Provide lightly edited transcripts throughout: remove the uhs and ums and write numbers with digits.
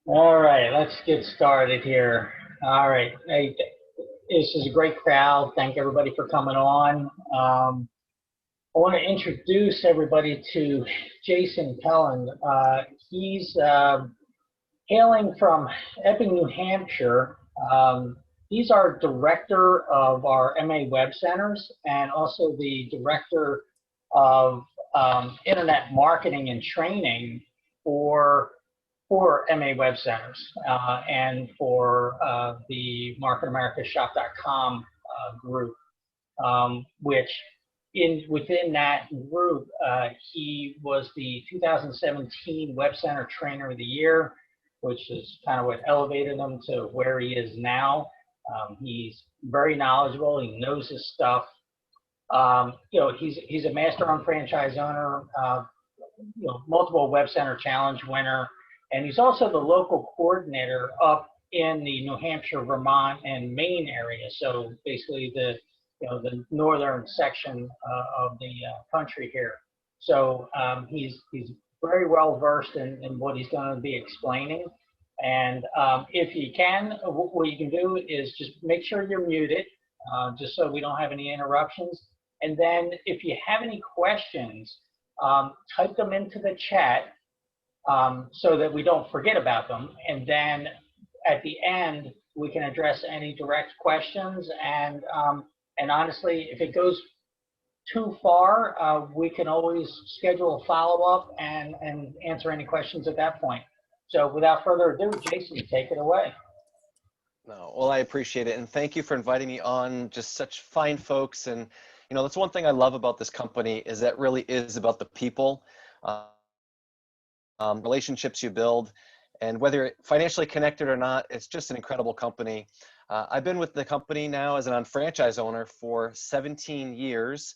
All right, let's get started here. All right, hey, this is a great crowd. Thank everybody for coming on. I want to introduce everybody to Jason Pelland. He's hailing from Epping, New Hampshire. He's our director of our MA Web Centers and also the director of internet marketing and training for for MA Web Centers and for the MarketAmericaShop.com group, which within that group, he was the 2017 Web Center Trainer of the Year, which is kind of what elevated him to where he is now. He's very knowledgeable. He knows his stuff. He's a master unfranchised owner, multiple Web Center Challenge winner, and he's also the local coordinator up in the New Hampshire, Vermont, and Maine area. So basically the northern section of the country here. So he's very well versed in what he's going to be explaining. And if you can, what you can do is just make sure you're muted, just so we don't have any interruptions. And then if you have any questions, type them into the chat so that we don't forget about them. And then at the end, we can address any direct questions. And honestly, if it goes too far, we can always schedule a follow-up and answer any questions at that point. So without further ado, Jason, take it away. No, well, I appreciate it. And thank you for inviting me on. Just such fine folks. And, that's one thing I love about this company is that really is about the people, relationships you build. And whether you're financially connected or not, it's just an incredible company. I've been with the company now as an unfranchised owner for 17 years.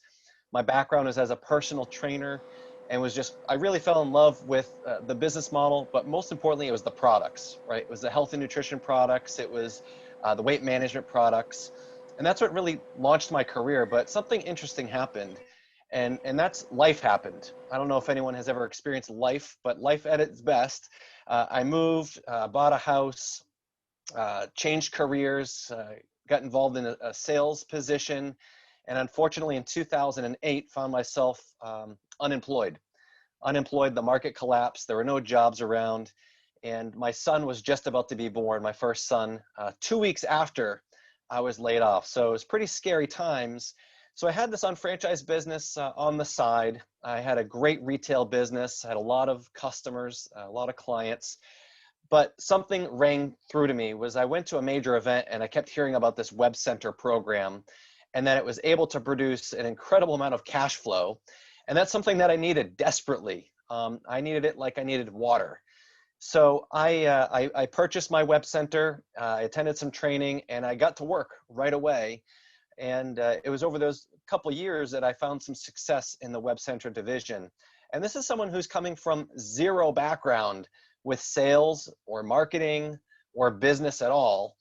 My background is as a personal trainer and I really fell in love with the business model, but most importantly, it was the products, right? It was the health and nutrition products. It was the weight management products. And that's what really launched my career. But something interesting happened, and that's life happened. I don't know if anyone has ever experienced life, but life at its best. I moved, bought a house, changed careers, got involved in a sales position, and unfortunately in 2008 found myself unemployed. The market collapsed, there were no jobs around, and my son was just about to be born, my first son, 2 weeks after I was laid off. So it was pretty scary times. So I had this unfranchised business on the side. I had a great retail business, I had a lot of customers, a lot of clients. But something rang through to me was I went to a major event and I kept hearing about this Web Center program and that it was able to produce an incredible amount of cash flow. And that's something that I needed desperately. I needed it like I needed water. So I purchased my Web Center, I attended some training, and I got to work right away. And it was over those couple of years that I found some success in the Web Center division. And this is someone who's coming from zero background with sales or marketing or business at all.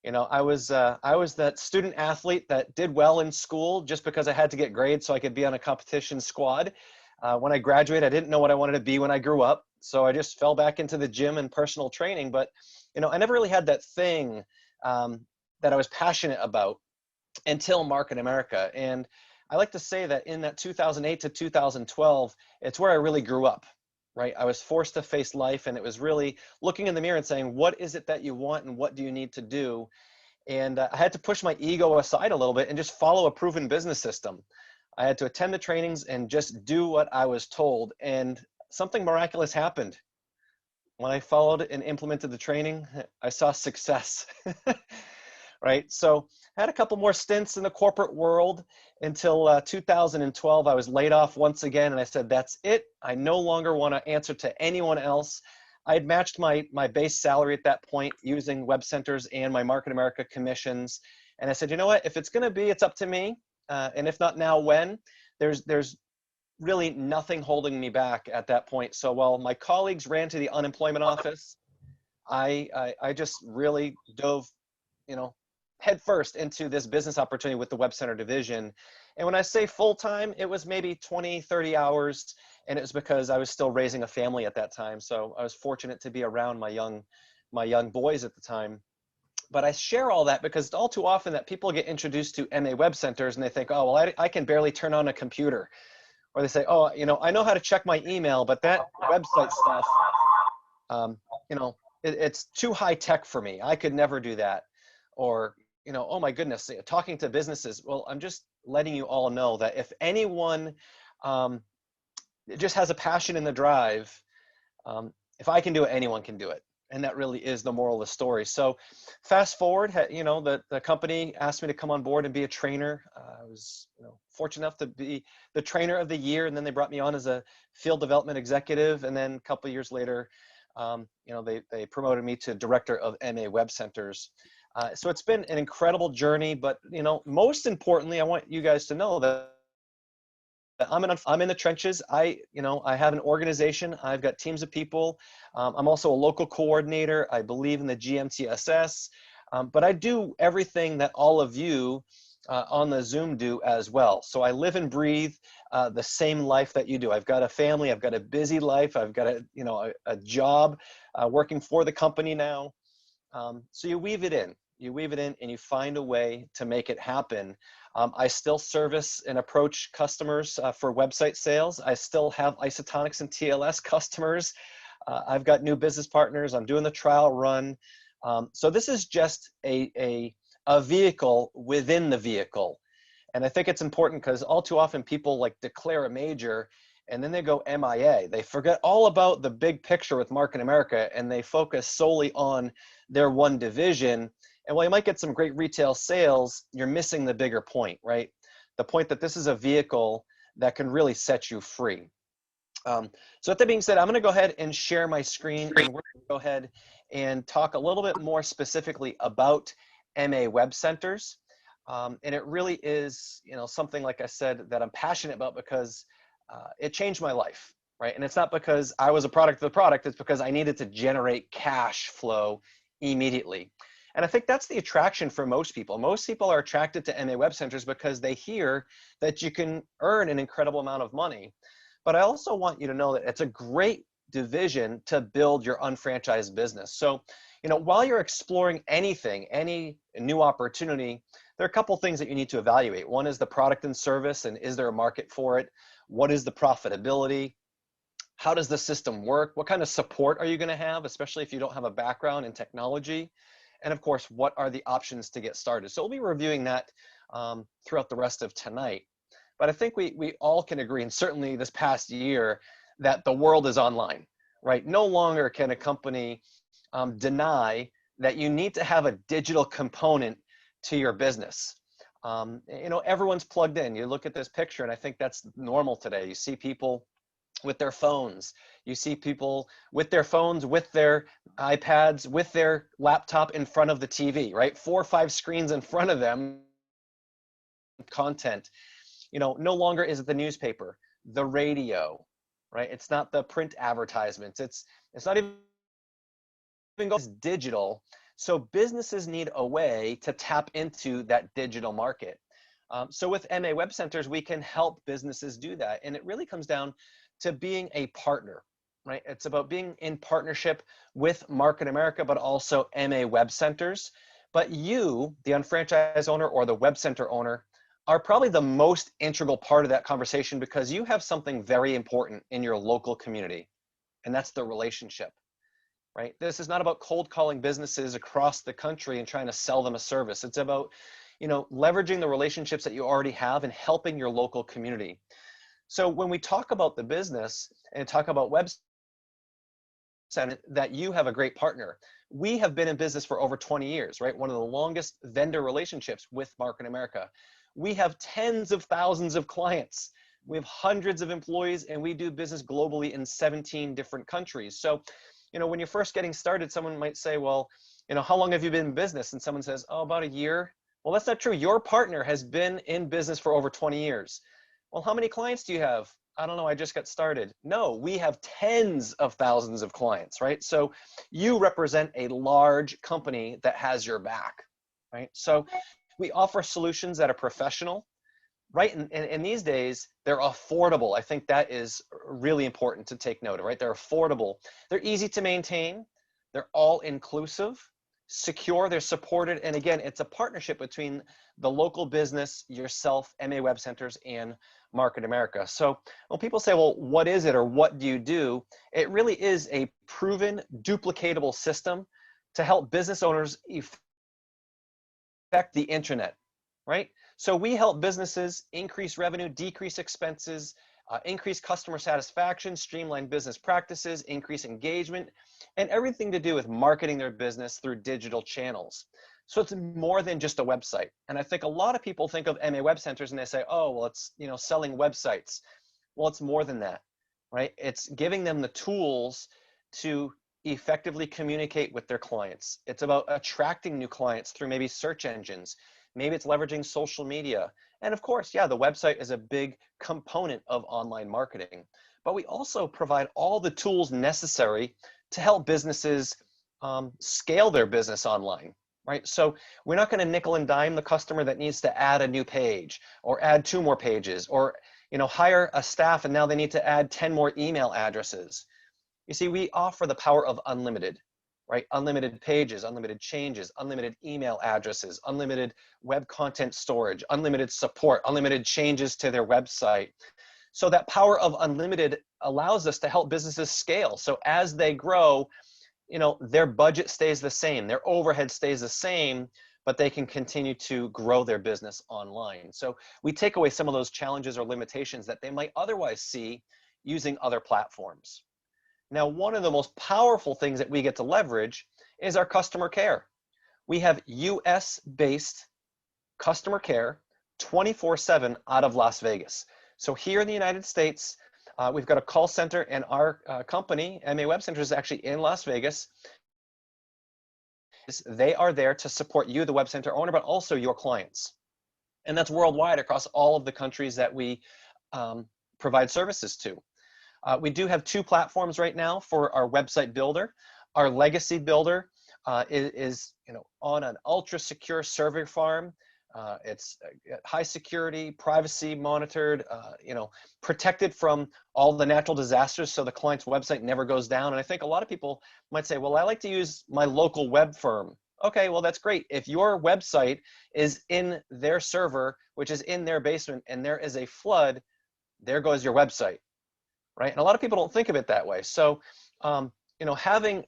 I was that student athlete that did well in school just because I had to get grades so I could be on a competition squad. When I graduated, I didn't know what I wanted to be when I grew up. So I just fell back into the gym and personal training. But, I never really had that thing that I was passionate about until Market America. And I like to say that in that 2008 to 2012, it's where I really grew up, right? I was forced to face life, and it was really looking in the mirror and saying, what is it that you want and what do you need to do? And I had to push my ego aside a little bit and just follow a proven business system. I had to attend the trainings and just do what I was told. And something miraculous happened. When I followed and implemented the training, I saw success, right? So I had a couple more stints in the corporate world until 2012. I was laid off once again, and I said, that's it. I no longer want to answer to anyone else. I had matched my base salary at that point using Web Centers and my Market America commissions. And I said, you know what, if it's going to be, it's up to me. And if not now, when? There's really nothing holding me back at that point. So while my colleagues ran to the unemployment office, I just really dove, head first into this business opportunity with the Web Center division. And when I say full-time, it was maybe 20, 30 hours. And it was because I was still raising a family at that time. So I was fortunate to be around my young my young boys at the time. But I share all that because it's all too often that people get introduced to MA Web Centers and they think, oh, well, I can barely turn on a computer. Or they say, oh, I know how to check my email, but that website stuff, it's too high tech for me. I could never do that. Or, oh my goodness, talking to businesses. Well, I'm just letting you all know that if anyone just has a passion and the drive, if I can do it, anyone can do it. And that really is the moral of the story. So fast forward, the company asked me to come on board and be a trainer. I was fortunate enough to be the trainer of the year. And then they brought me on as a field development executive. And then a couple of years later, they promoted me to director of MA Web Centers. So it's been an incredible journey. But, most importantly, I want you guys to know that I'm in the trenches. I have an organization. I've got teams of people. I'm also a local coordinator. I believe in the GMTSS, but I do everything that all of you on the Zoom do as well. So I live and breathe the same life that you do. I've got a family. I've got a busy life. I've got a job working for the company now. So you weave it in. You weave it in and you find a way to make it happen. I still service and approach customers for website sales. I still have isotonics and TLS customers. I've got new business partners. I'm doing the trial run. So this is just a vehicle within the vehicle. And I think it's important because all too often people like declare a major and then they go MIA. They forget all about the big picture with Market America and they focus solely on their one division. And while you might get some great retail sales, you're missing the bigger point, right? The point that this is a vehicle that can really set you free. So with that being said, I'm going to go ahead and share my screen and we're going to go ahead and talk a little bit more specifically about MA Web Centers. And it really is, something, like I said, that I'm passionate about because it changed my life, right? And it's not because I was a product of the product, it's because I needed to generate cash flow immediately. And I think that's the attraction for most people. Most people are attracted to MA Web Centers because they hear that you can earn an incredible amount of money. But I also want you to know that it's a great division to build your unfranchised business. So, while you're exploring anything, any new opportunity, there are a couple things that you need to evaluate. One is the product and service, and is there a market for it? What is the profitability? How does the system work? What kind of support are you going to have, especially if you don't have a background in technology? And of course, what are the options to get started? So we'll be reviewing that throughout the rest of tonight. But I think we all can agree, and certainly this past year, that the world is online, right? No longer can a company deny that you need to have a digital component to your business. Everyone's plugged in. You look at this picture, and I think that's normal today. You see people with their phones. You see people with their phones, with their iPads, with their laptop in front of the TV, right? 4 or 5 screens in front of them, content. No longer is it the newspaper, the radio, right? It's not the print advertisements. It's not even it's digital. So businesses need a way to tap into that digital market. So with MA Web Centers, we can help businesses do that. And it really comes down to being a partner, right? It's about being in partnership with Market America, but also MA Web Centers. But you, the unfranchised owner or the web center owner, are probably the most integral part of that conversation because you have something very important in your local community, and that's the relationship, right? This is not about cold calling businesses across the country and trying to sell them a service. It's about, leveraging the relationships that you already have and helping your local community. So when we talk about the business and talk about websites, that you have a great partner. We have been in business for over 20 years, right? One of the longest vendor relationships with Market America. We have tens of thousands of clients. We have hundreds of employees, and we do business globally in 17 different countries. So, when you're first getting started, someone might say, well, how long have you been in business? And someone says, oh, about a year. Well, that's not true. Your partner has been in business for over 20 years. Well, how many clients do you have? I don't know, I just got started. No, we have tens of thousands of clients, right? So you represent a large company that has your back, right? So we offer solutions that are professional, right? And these days, they're affordable. I think that is really important to take note of, right? They're affordable. They're easy to maintain. They're all inclusive, secure, they're supported, and again, it's a partnership between the local business, yourself, MA Web Centers, and Market America. So when people say, well, what is it or what do you do? It really is a proven, duplicatable system to help business owners affect the internet, right? So we help businesses increase revenue, decrease expenses, increase customer satisfaction, streamline business practices, increase engagement, and everything to do with marketing their business through digital channels. So it's more than just a website. And I think a lot of people think of MA Web Centers and they say, oh, well, it's, you know, selling websites. Well, it's more than that, right? It's giving them the tools to effectively communicate with their clients. It's about attracting new clients through maybe search engines. Maybe it's leveraging social media. And of course, yeah, the website is a big component of online marketing. But we also provide all the tools necessary to help businesses scale their business online, right? So we're not going to nickel and dime the customer that needs to add a new page or add 2 more pages or, you know, hire a staff and now they need to add 10 more email addresses. You see, we offer the power of unlimited, right? Unlimited pages, unlimited changes, unlimited email addresses, unlimited web content storage, unlimited support, unlimited changes to their website. So that power of unlimited allows us to help businesses scale. So as they grow, you know, their budget stays the same, their overhead stays the same, but they can continue to grow their business online. So we take away some of those challenges or limitations that they might otherwise see using other platforms. Now, one of the most powerful things that we get to leverage is our customer care. We have US-based customer care 24/7 out of Las Vegas. So here in the United States, we've got a call center, and our company, MA Web Centers, is actually in Las Vegas. They are there to support you, the web center owner, but also your clients. And that's worldwide across all of the countries that we provide services to. We do have 2 platforms right now for our website builder. Our legacy builder is on an ultra secure server farm. It's high security, privacy monitored, protected from all the natural disasters, so the client's website never goes down. And I think a lot of people might say, well, I like to use my local web firm. Okay, well, that's great. If your website is in their server, which is in their basement, and there is a flood, there goes your website. Right? And a lot of people don't think of it that way. So, having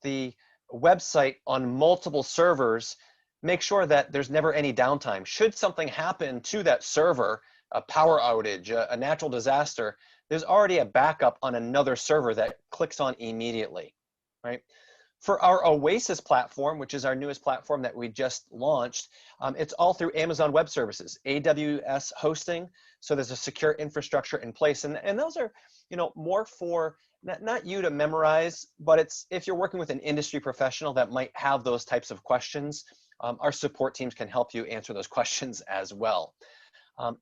the website on multiple servers, make sure that there's never any downtime. Should something happen to that server, a power outage, a natural disaster, there's already a backup on another server that clicks on immediately, right? For our Oasis platform, which is our newest platform that we just launched, it's all through Amazon Web Services, AWS hosting. So there's a secure infrastructure in place. And those are, more for not you to memorize, but it's if you're working with an industry professional that might have those types of questions, our support teams can help you answer those questions as well.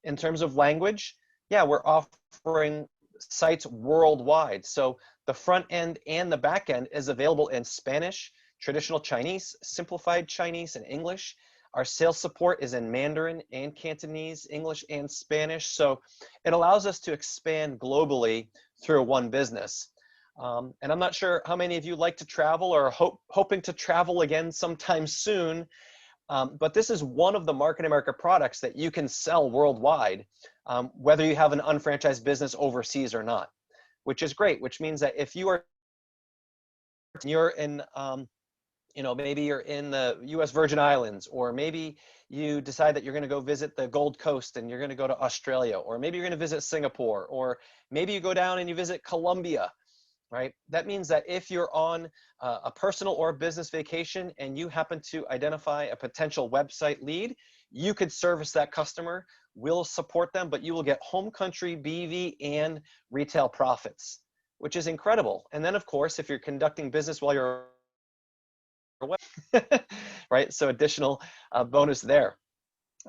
In terms of language, yeah, we're offering sites worldwide. So the front end and the back end is available in Spanish, traditional Chinese, simplified Chinese, and English. Our sales support is in Mandarin and Cantonese, English and Spanish. So it allows us to expand globally through one business. And I'm not sure how many of you like to travel or hoping to travel again sometime soon. But this is one of the Market America products that you can sell worldwide, whether you have an unfranchised business overseas or not, which is great, which means that if you're in, maybe you're in the US Virgin Islands, or maybe you decide that you're going to go visit the Gold Coast and you're going to go to Australia, or maybe you're going to visit Singapore, or maybe you go down and you visit Colombia, right? That means that if you're on a personal or business vacation and you happen to identify a potential website lead, you could service that customer. We'll support them, but you will get home country BV and retail profits, which is incredible. And then, of course, if you're conducting business while you're away, right? So additional bonus there.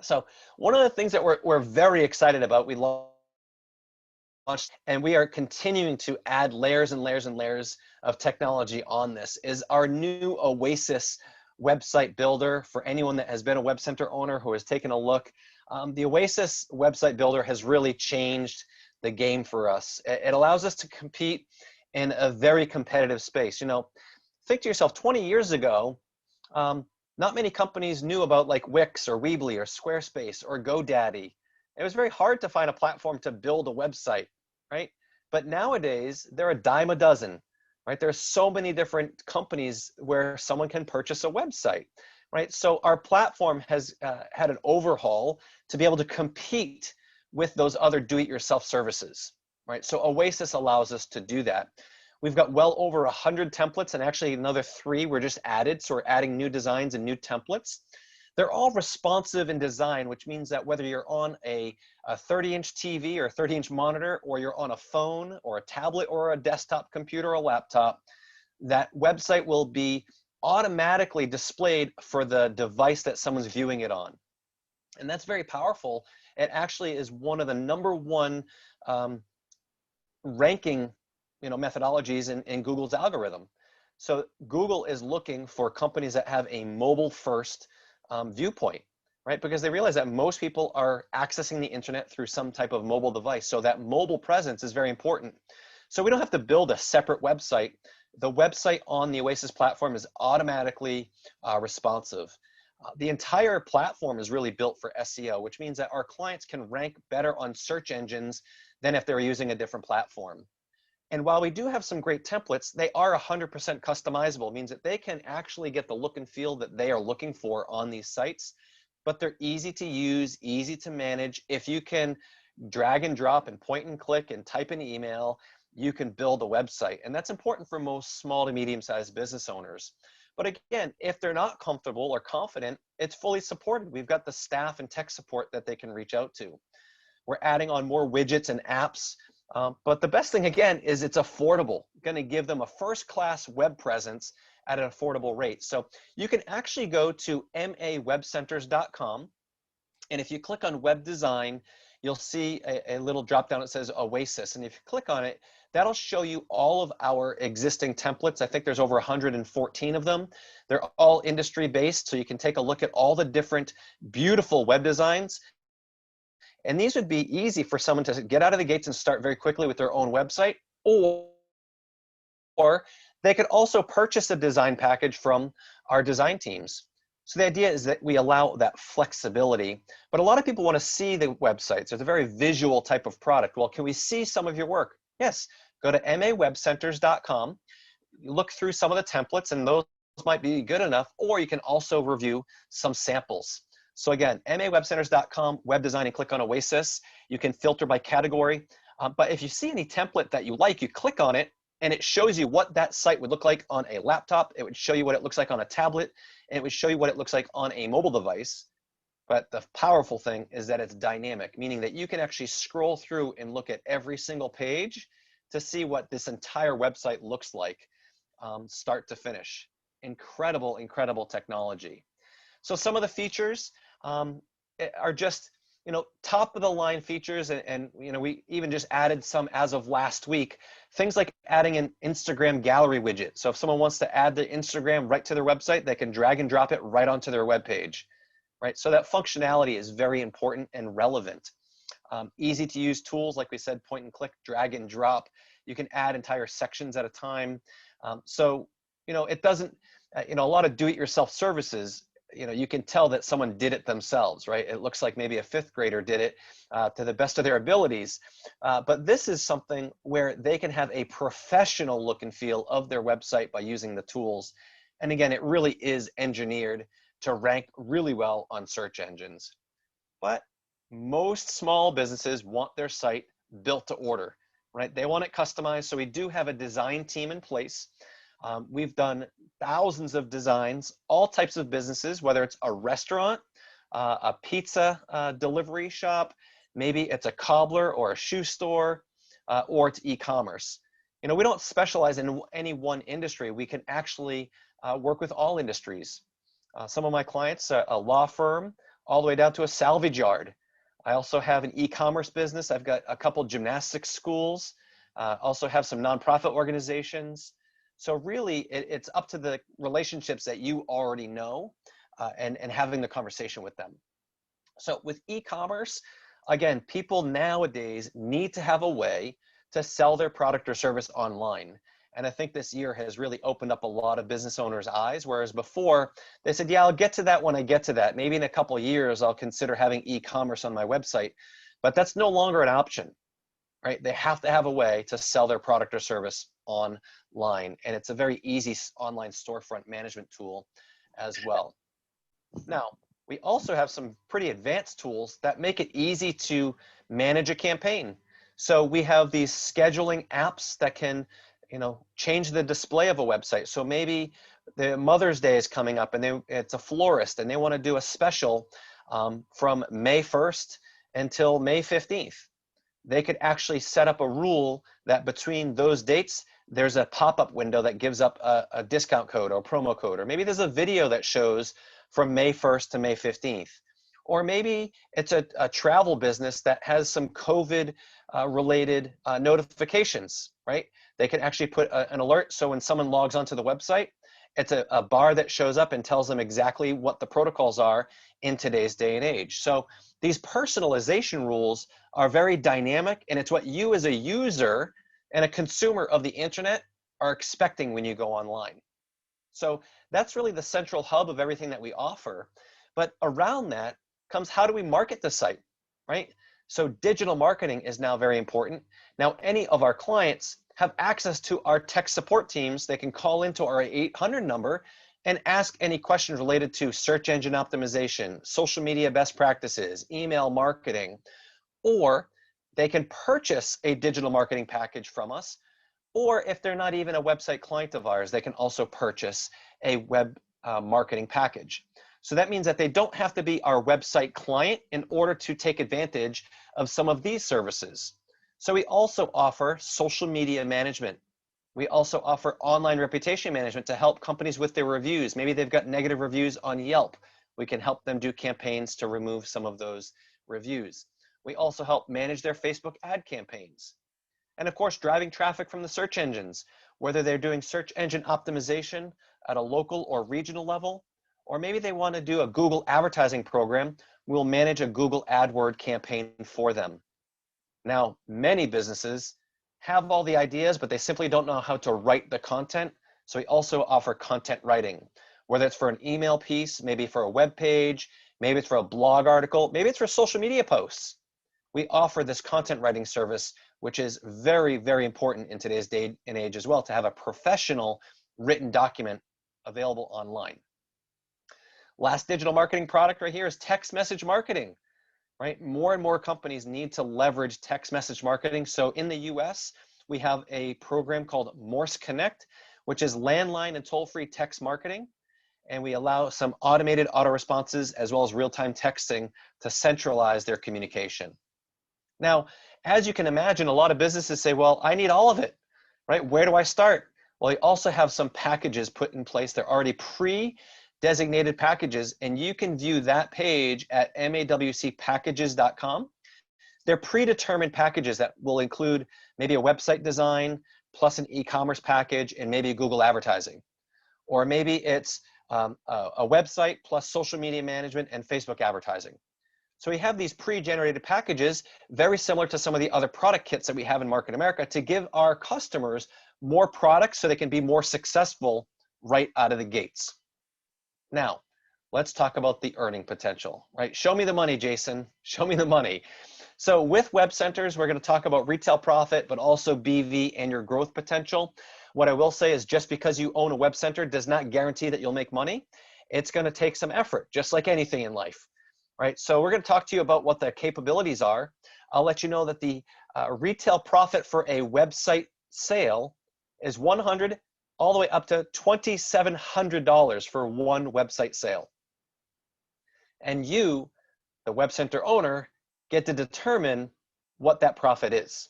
So one of the things that we're very excited about, we launched, and we are continuing to add layers and layers and layers of technology on this, is our new Oasis website builder. For anyone that has been a web center owner who has taken a look, the Oasis website builder has really changed the game for us. It allows us to compete in a very competitive space. think to yourself, 20 years ago, not many companies knew about like Wix or Weebly or Squarespace or GoDaddy. It was very hard to find a platform to build a website, right? But nowadays, they're a dime a dozen, right? There's so many different companies where someone can purchase a website, right? So our platform has had an overhaul to be able to compete with those other do-it-yourself services, right? So Oasis allows us to do that. We've got well over 100 templates, and actually another 3 were just added. So we're adding new designs and new templates. They're all responsive in design, which means that whether you're on a 30-inch TV or a 30-inch monitor, or you're on a phone or a tablet or a desktop computer or a laptop, that website will be automatically displayed for the device that someone's viewing it on. And that's very powerful. It actually is one of the #1 ranking methodologies in Google's algorithm. So Google is looking for companies that have a mobile first viewpoint, right? Because they realize that most people are accessing the internet through some type of mobile device. So that mobile presence is very important. So we don't have to build a separate website. The website on the Oasis platform is automatically responsive. The entire platform is really built for SEO, which means that our clients can rank better on search engines than if they were using a different platform. And while we do have some great templates, they are 100% customizable. It means that they can actually get the look and feel that they are looking for on these sites, but they're easy to use, easy to manage. If you can drag and drop and point and click and type an email, you can build a website. And that's important for most small to medium-sized business owners. But again, if they're not comfortable or confident, it's fully supported. We've got the staff and tech support that they can reach out to. We're adding on more widgets and apps. But the best thing, again, is it's affordable. Going to give them a first-class web presence at an affordable rate. So you can actually go to mawebcenters.com. And if you click on web design, you'll see a little drop down that says Oasis. And if you click on it, that'll show you all of our existing templates. I think there's over 114 of them. They're all industry based. So you can take a look at all the different beautiful web designs. And these would be easy for someone to get out of the gates and start very quickly with their own website, or they could also purchase a design package from our design teams. So the idea is that we allow that flexibility, but a lot of people want to see the websites. It's a very visual type of product. Well, can we see some of your work? Yes, go to mawebcenters.com, look through some of the templates, and those might be good enough, or you can also review some samples. So again, mawebcenters.com, web design, and click on Oasis. You can filter by category. But if you see any template that you like, you click on it, and it shows you what that site would look like on a laptop. It would show you what it looks like on a tablet, and it would show you what it looks like on a mobile device. But the powerful thing is that it's dynamic, meaning that you can actually scroll through and look at every single page to see what this entire website looks like, start to finish. Incredible, incredible technology. So some of the features are just, top of the line features, and we even just added some as of last week. Things like adding an Instagram gallery widget. So if someone wants to add their Instagram right to their website, they can drag and drop it right onto their web page, right? So that functionality is very important and relevant. Easy to use tools, like we said, point and click, drag and drop. You can add entire sections at a time. It doesn't, a lot of do-it-yourself services, you can tell that someone did it themselves, right? It looks like maybe a 5th grader did it to the best of their abilities. But this is something where they can have a professional look and feel of their website by using the tools. And again, it really is engineered to rank really well on search engines. But most small businesses want their site built to order, right? They want it customized. So we do have a design team in place. We've done thousands of designs, all types of businesses, whether it's a restaurant, a pizza delivery shop, maybe it's a cobbler or a shoe store, or it's e-commerce. We don't specialize in any one industry. We can actually work with all industries. Some of my clients, a law firm, all the way down to a salvage yard. I also have an e-commerce business. I've got a couple gymnastics schools, also have some nonprofit organizations. So really, it's up to the relationships that you already know and having the conversation with them. So with e-commerce, again, people nowadays need to have a way to sell their product or service online. And I think this year has really opened up a lot of business owners' eyes, whereas before they said, yeah, I'll get to that when I get to that. Maybe in a couple of years, I'll consider having e-commerce on my website, but that's no longer an option, right? They have to have a way to sell their product or service online. And it's a very easy online storefront management tool as well. Now, we also have some pretty advanced tools that make it easy to manage a campaign. So we have these scheduling apps that can, change the display of a website. So maybe the Mother's Day is coming up and it's a florist and they want to do a special from May 1st until May 15th. They could actually set up a rule that between those dates, there's a pop-up window that gives up a discount code or promo code, or maybe there's a video that shows from May 1st to May 15th. Or maybe it's a travel business that has some COVID related notifications, right? They can actually put an alert so when someone logs onto the website, it's a bar that shows up and tells them exactly what the protocols are in today's day and age. So these personalization rules are very dynamic, and it's what you as a user and a consumer of the internet are expecting when you go online. So that's really the central hub of everything that we offer. But around that comes, how do we market the site, right? So digital marketing is now very important. Now, any of our clients have access to our tech support teams. They can call into our 800 number and ask any questions related to search engine optimization, social media best practices, email marketing, or they can purchase a digital marketing package from us. Or if they're not even a website client of ours, they can also purchase a web marketing package. So that means that they don't have to be our website client in order to take advantage of some of these services. So we also offer social media management. We also offer online reputation management to help companies with their reviews. Maybe they've got negative reviews on Yelp. We can help them do campaigns to remove some of those reviews. We also help manage their Facebook ad campaigns. And of course, driving traffic from the search engines, whether they're doing search engine optimization at a local or regional level, or maybe they want to do a Google advertising program, we'll manage a Google AdWord campaign for them. Now, many businesses have all the ideas, but they simply don't know how to write the content. So we also offer content writing, whether it's for an email piece, maybe for a web page, maybe it's for a blog article, maybe it's for social media posts. We offer this content writing service, which is very, very important in today's day and age as well, to have a professional written document available online. Last digital marketing product right here is text message marketing, right? More and more companies need to leverage text message marketing. So in the US, we have a program called Morse Connect, which is landline and toll-free text marketing. And we allow some automated auto responses as well as real-time texting to centralize their communication. Now, as you can imagine, a lot of businesses say, well, I need all of it, right? Where do I start? Well, we also have some packages put in place. They're already pre-designated packages, and you can view that page at mawcpackages.com. They're predetermined packages that will include maybe a website design plus an e-commerce package and maybe Google advertising. Or maybe it's a website plus social media management and Facebook advertising. So we have these pre-generated packages, very similar to some of the other product kits that we have in Market America, to give our customers more products so they can be more successful right out of the gates. Now, let's talk about the earning potential, right? Show me the money, Jason. Show me the money. So with WebCenters, we're going to talk about retail profit, but also BV and your growth potential. What I will say is just because you own a WebCenter does not guarantee that you'll make money. It's going to take some effort, just like anything in life. Right, so we're going to talk to you about what the capabilities are. I'll let you know that the retail profit for a website sale is $100 all the way up to $2,700 for one website sale. And you, the web center owner, get to determine what that profit is,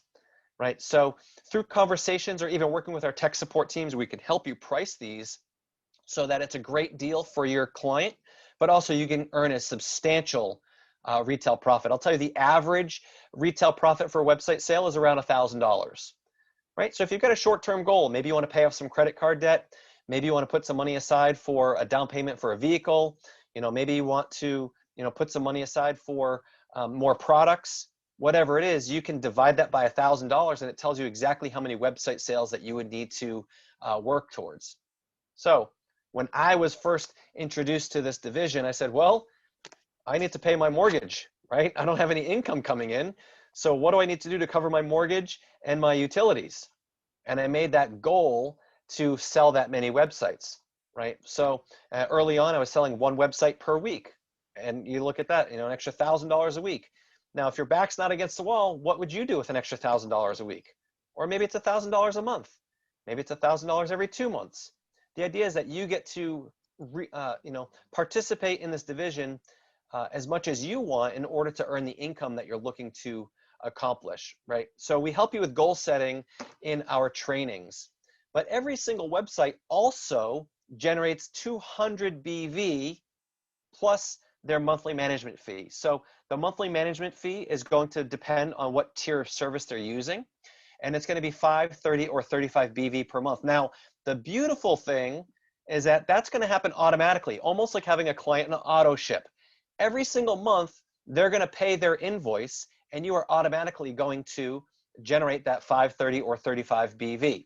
right? So through conversations or even working with our tech support teams, we can help you price these so that it's a great deal for your client, but also you can earn a substantial retail profit. I'll tell you the average retail profit for a website sale is around $1,000, right? So if you've got a short-term goal, maybe you want to pay off some credit card debt, maybe you want to put some money aside for a down payment for a vehicle, maybe you want to, put some money aside for more products, whatever it is, you can divide that by $1,000 and it tells you exactly how many website sales that you would need to work towards. So when I was first introduced to this division, I said, well, I need to pay my mortgage, right? I don't have any income coming in. So what do I need to do to cover my mortgage and my utilities? And I made that goal to sell that many websites, right? So early on, I was selling one website per week. And you look at that, an extra $1,000 a week. Now, if your back's not against the wall, what would you do with an extra $1,000 a week? Or maybe it's $1,000 a month. Maybe it's $1,000 every 2 months. The idea is that you get to participate in this division as much as you want in order to earn the income that you're looking to accomplish, right? So we help you with goal setting in our trainings, but every single website also generates 200 BV plus their monthly management fee. So the monthly management fee is going to depend on what tier of service they're using, and it's going to be 5, 30, or 35 BV per month. Now, the beautiful thing is that that's going to happen automatically, almost like having a client in an auto ship. Every single month, they're going to pay their invoice, and you are automatically going to generate that 5, 30, or 35 BV.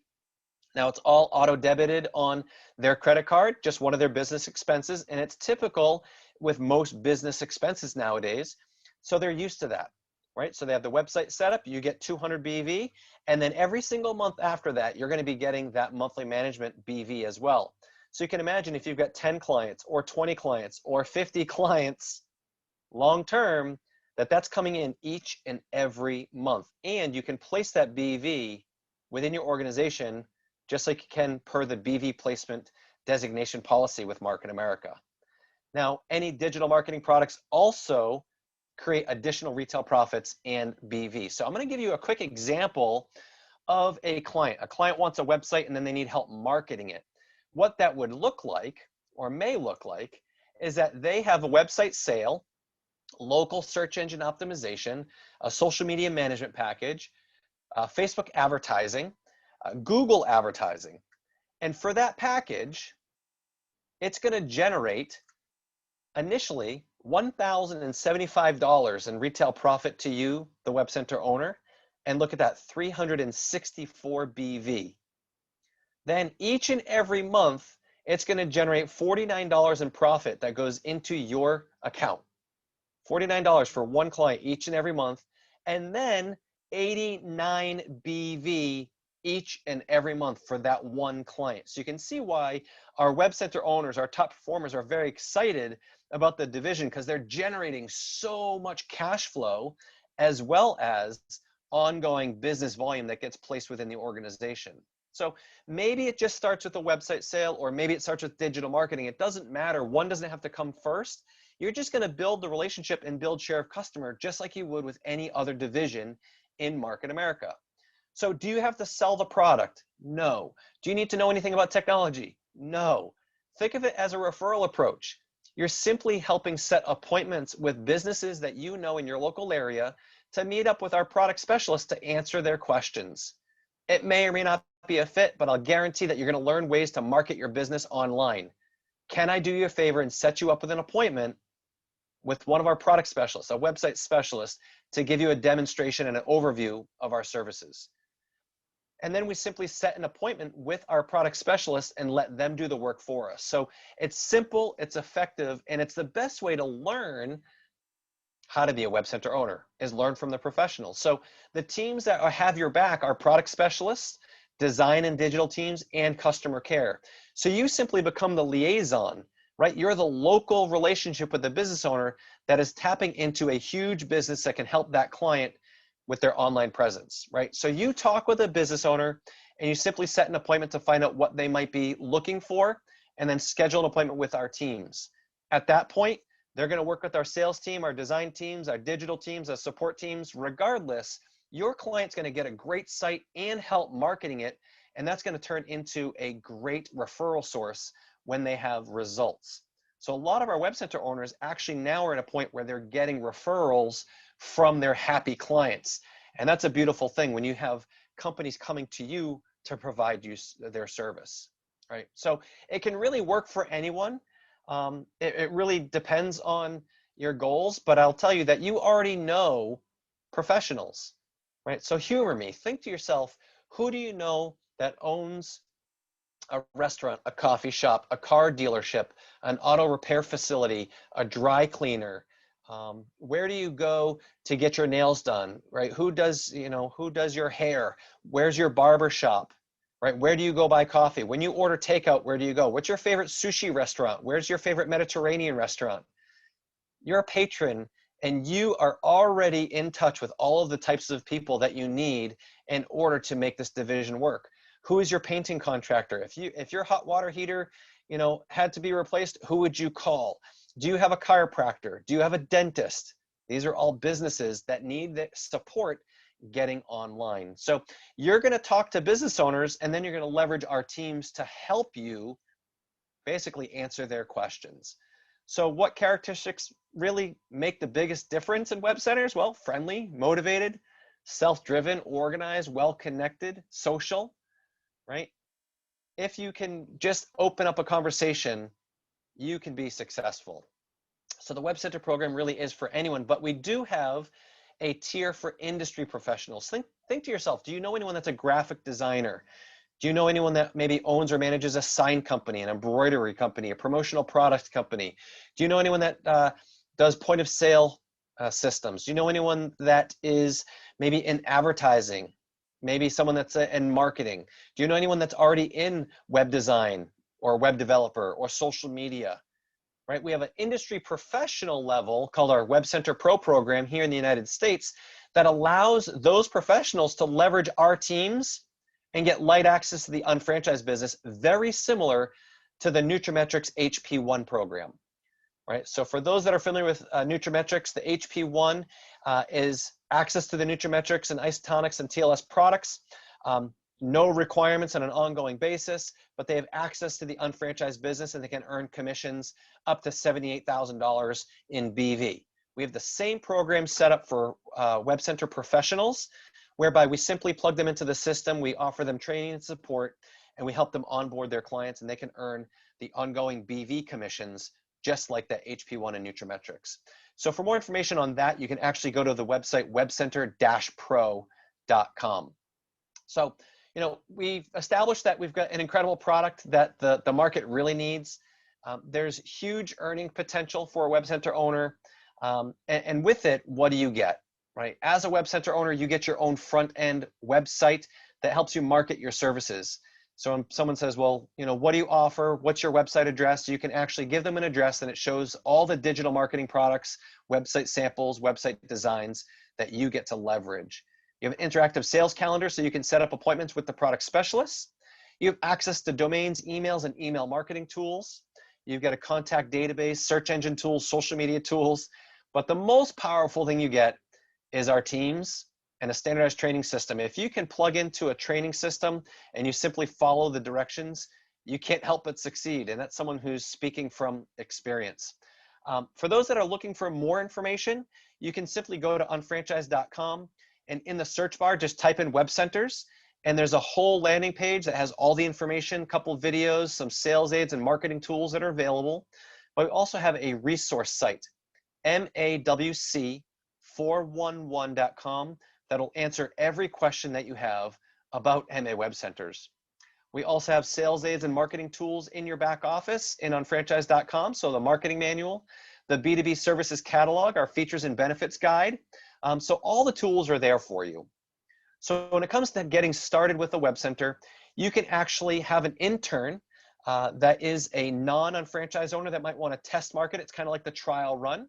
Now, it's all auto-debited on their credit card, just one of their business expenses, and it's typical with most business expenses nowadays, so they're used to that, right? So they have the website set up, you get 200 BV, and then every single month after that, you're going to be getting that monthly management BV as well. So you can imagine if you've got 10 clients or 20 clients or 50 clients long-term, that's coming in each and every month. And you can place that BV within your organization just like you can per the BV placement designation policy with Market America. Now, any digital marketing products also create additional retail profits and BV. So I'm going to give you a quick example of a client. A client wants a website and then they need help marketing it. What that would look like, or may look like, is that they have a website sale, local search engine optimization, a social media management package, Facebook advertising, Google advertising. And for that package, it's going to generate initially $1,075 in retail profit to you, the web center owner, and look at that, 364 BV. Then each and every month, it's going to generate $49 in profit that goes into your account. $49 for one client each and every month, and then 89 BV each and every month for that one client. So you can see why our web center owners, our top performers, are very excited about the division because they're generating so much cash flow as well as ongoing business volume that gets placed within the organization. So maybe it just starts with a website sale, or maybe it starts with digital marketing. It doesn't matter. One doesn't have to come first. You're just going to build the relationship and build share of customer just like you would with any other division in Market America. So do you have to sell the product? No. Do you need to know anything about technology? No. Think of it as a referral approach. You're simply helping set appointments with businesses that you know in your local area to meet up with our product specialists to answer their questions. It may or may not be a fit, but I'll guarantee that you're going to learn ways to market your business online. Can I do you a favor and set you up with an appointment with one of our product specialists, a website specialist, to give you a demonstration and an overview of our services? And then we simply set an appointment with our product specialist and let them do the work for us. So it's simple, it's effective, and it's the best way to learn how to be a web center owner, is learn from the professionals. So the teams that have your back are product specialists, design and digital teams, and customer care. So you simply become the liaison, right? You're the local relationship with the business owner that is tapping into a huge business that can help that client with their online presence, right? So you talk with a business owner and you simply set an appointment to find out what they might be looking for, and then schedule an appointment with our teams. At that point, they're going to work with our sales team, our design teams, our digital teams, our support teams. Regardless, your client's going to get a great site and help marketing it, and that's going to turn into a great referral source when they have results. So a lot of our web center owners actually now are at a point where they're getting referrals from their happy clients. And that's a beautiful thing when you have companies coming to you to provide you their service, right? So it can really work for anyone. It really depends on your goals, but I'll tell you that you already know professionals, right? So humor me. Think to yourself, who do you know that owns a restaurant, a coffee shop, a car dealership, an auto repair facility, a dry cleaner? Where do you go to get your nails done, right? Who does your hair? Where's your barber shop, right? Where do you go buy coffee? When you order takeout, where do you go? What's your favorite sushi restaurant? Where's your favorite Mediterranean restaurant? You're a patron and you are already in touch with all of the types of people that you need in order to make this division work. Who is your painting contractor? If your hot water heater, had to be replaced, who would you call? Do you have a chiropractor? Do you have a dentist? These are all businesses that need the support getting online. So you're going to talk to business owners, and then you're going to leverage our teams to help you basically answer their questions. So what characteristics really make the biggest difference in web centers? Well, friendly, motivated, self-driven, organized, well-connected, social, right? If you can just open up a conversation, you can be successful. So the Web Center program really is for anyone, but we do have a tier for industry professionals. Think to yourself, do you know anyone that's a graphic designer? Do you know anyone that maybe owns or manages a sign company, an embroidery company, a promotional product company? Do you know anyone that does point of sale systems? Do you know anyone that is maybe in advertising? Maybe someone that's in marketing? Do you know anyone that's already in web design or web developer or social media? Right? We have an industry professional level called our Web Center Pro program here in the United States that allows those professionals to leverage our teams and get light access to the unfranchised business, very similar to the Nutrimetrics HP1 program, right? So for those that are familiar with Nutrimetrics, the HP1 is access to the Nutrimetrics and isotonics and TLS products, no requirements on an ongoing basis, but they have access to the unfranchised business and they can earn commissions up to $78,000 in BV. We have the same program set up for Web Center professionals, whereby we simply plug them into the system, we offer them training and support, and we help them onboard their clients, and they can earn the ongoing BV commissions, just like that HP1 and Nutrimetrics. So for more information on that, you can actually go to the website webcenter-pro.com. So, we've established that we've got an incredible product that the market really needs. There's huge earning potential for a Web Center owner. And with it, what do you get? Right? As a Web Center owner, you get your own front-end website that helps you market your services. So when someone says, well, what do you offer? What's your website address? You can actually give them an address and it shows all the digital marketing products, website samples, website designs that you get to leverage. You have an interactive sales calendar so you can set up appointments with the product specialists. You have access to domains, emails, and email marketing tools. You've got a contact database, search engine tools, social media tools. But the most powerful thing you get is our teams and a standardized training system. If you can plug into a training system and you simply follow the directions, you can't help but succeed. And that's someone who's speaking from experience. For those that are looking for more information, you can simply go to unfranchised.com and in the search bar, just type in Web Centers. And there's a whole landing page that has all the information, a couple of videos, some sales aids and marketing tools that are available. But we also have a resource site, MAWC411.com, that'll answer every question that you have about MA Web Centers. We also have sales aids and marketing tools in your back office in unfranchised.com. So the marketing manual, the B2B services catalog, our features and benefits guide. So all the tools are there for you. So when it comes to getting started with a Web Center, you can actually have an intern that is a non-unfranchised owner that might want to test market. It's kind of like the trial run.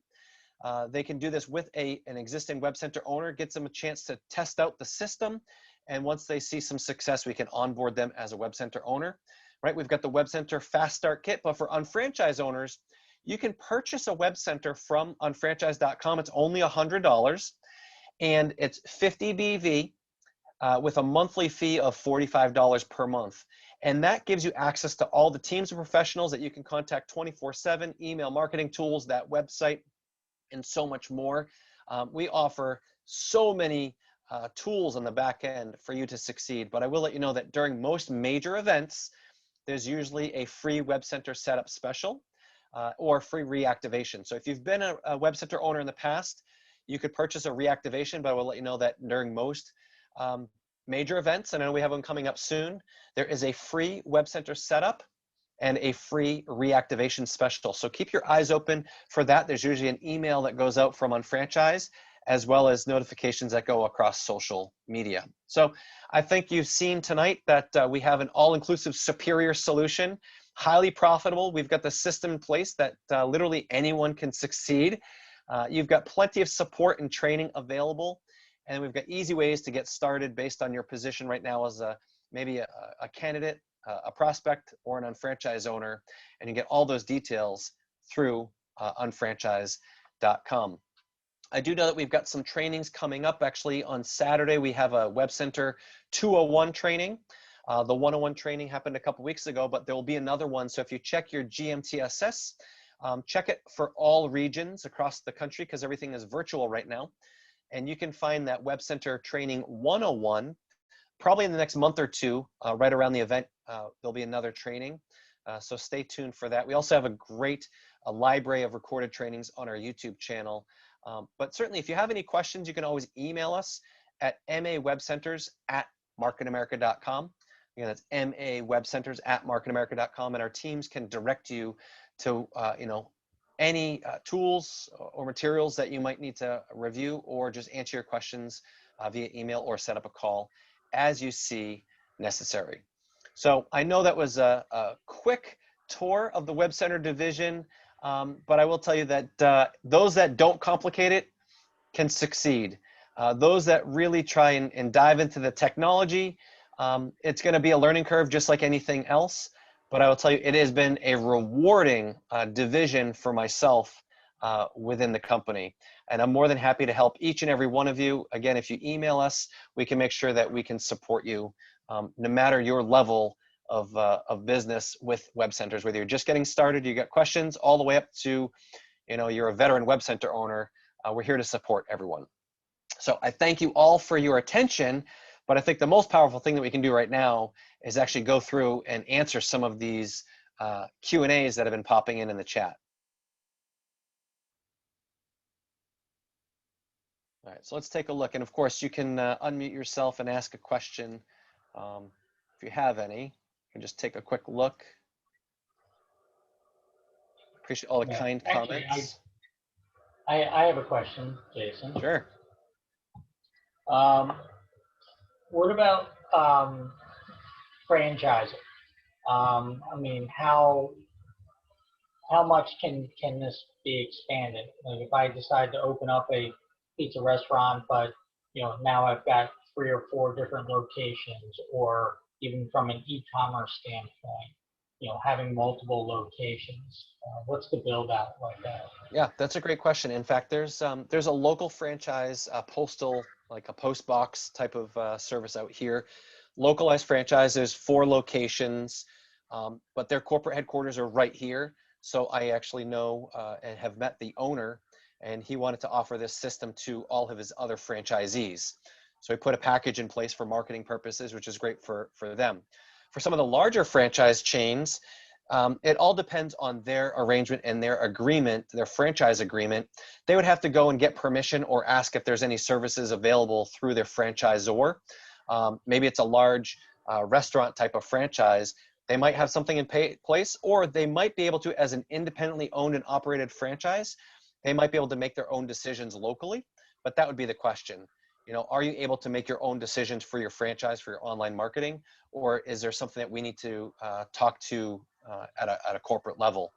They can do this with an existing Web Center owner, gets them a chance to test out the system. And once they see some success, we can onboard them as a Web Center owner, right? We've got the Web Center Fast Start Kit, but for unfranchised owners, you can purchase a Web Center from unfranchised.com. It's only $100 and it's 50 BV with a monthly fee of $45 per month. And that gives you access to all the teams of professionals that you can contact 24/7, email marketing tools, that website, and so much more. We offer so many tools on the back end for you to succeed, but I will let you know that during most major events, there's usually a free Web Center setup special or free reactivation. So if you've been a Web Center owner in the past, You could purchase a reactivation, but I will let you know that during most major events, and I know we have one coming up soon, there is a free Web Center setup and a free reactivation special. So keep your eyes open for that. There's usually an email that goes out from Unfranchised, as well as notifications that go across social media. So I think you've seen tonight that we have an all-inclusive superior solution, highly profitable. We've got the system in place that literally anyone can succeed. You've got plenty of support and training available, and we've got easy ways to get started based on your position right now as maybe a candidate, a prospect, or an unfranchised owner, and you get all those details through unfranchised.com. I do know that we've got some trainings coming up. Actually, on Saturday, we have a Web Center 201 training. The 101 training happened a couple weeks ago, but there will be another one. So if you check your GMTSS, check it for all regions across the country, because everything is virtual right now. And you can find that Web Center Training 101 probably in the next month or two, right around the event. There'll be another training. So stay tuned for that. We also have a great library of recorded trainings on our YouTube channel. But certainly, if you have any questions, you can always email us at mawebcenters@marketamerica.com. Again, that's mawebcenters@marketamerica.com, and our teams can direct you to any tools or materials that you might need to review, or just answer your questions via email or set up a call as you see necessary. So I know that was a quick tour of the Web Center division. But I will tell you that those that don't complicate it can succeed. Those that really try and dive into the technology, it's going to be a learning curve just like anything else. But I will tell you, it has been a rewarding division for myself within the company. And I'm more than happy to help each and every one of you. Again, if you email us, we can make sure that we can support you no matter your level of business with Web Centers, whether you're just getting started, you got questions, all the way up to, you're a veteran Web Center owner. We're here to support everyone. So I thank you all for your attention, but I think the most powerful thing that we can do right now is actually go through and answer some of these Q&As that have been popping in the chat. All right, so let's take a look. And of course, you can unmute yourself and ask a question if you have any. You can just take a quick look. Appreciate all the kind comments. I have a question, Jason. Sure. What about franchising? I mean, how much can this be expanded? Like if I decide to open up a pizza restaurant, but now I've got 3 or 4 different locations, or even from an e-commerce standpoint, having multiple locations. What's the build out like that? Yeah, that's a great question. In fact, there's a local franchise, postal, like a post box type of service out here. Localized franchise, there's 4 locations, but their corporate headquarters are right here. So I actually know and have met the owner, and he wanted to offer this system to all of his other franchisees. So he put a package in place for marketing purposes, which is great for them. For some of the larger franchise chains, it all depends on their arrangement and their agreement, their franchise agreement. They would have to go and get permission or ask if there's any services available through their franchisor. Maybe it's a large restaurant type of franchise. They might have something in place, or they might be able to, as an independently owned and operated franchise, they might be able to make their own decisions locally. But that would be the question. Are you able to make your own decisions for your franchise, for your online marketing, or is there something that we need to talk to at a corporate level?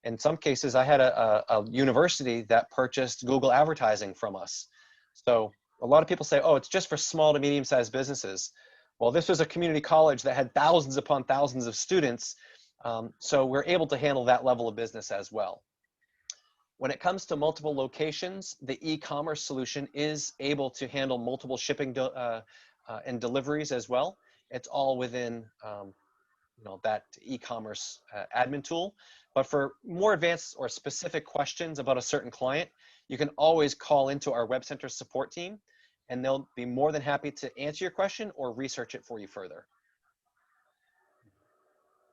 In some cases, I had a university that purchased Google advertising from us. So a lot of people say, oh, it's just for small to medium-sized businesses. Well, this was a community college that had thousands upon thousands of students, so we're able to handle that level of business as well. When it comes to multiple locations, the e-commerce solution is able to handle multiple shipping and deliveries as well. It's all within that e-commerce admin tool. But for more advanced or specific questions about a certain client, you can always call into our Web Center support team, and they'll be more than happy to answer your question or research it for you further.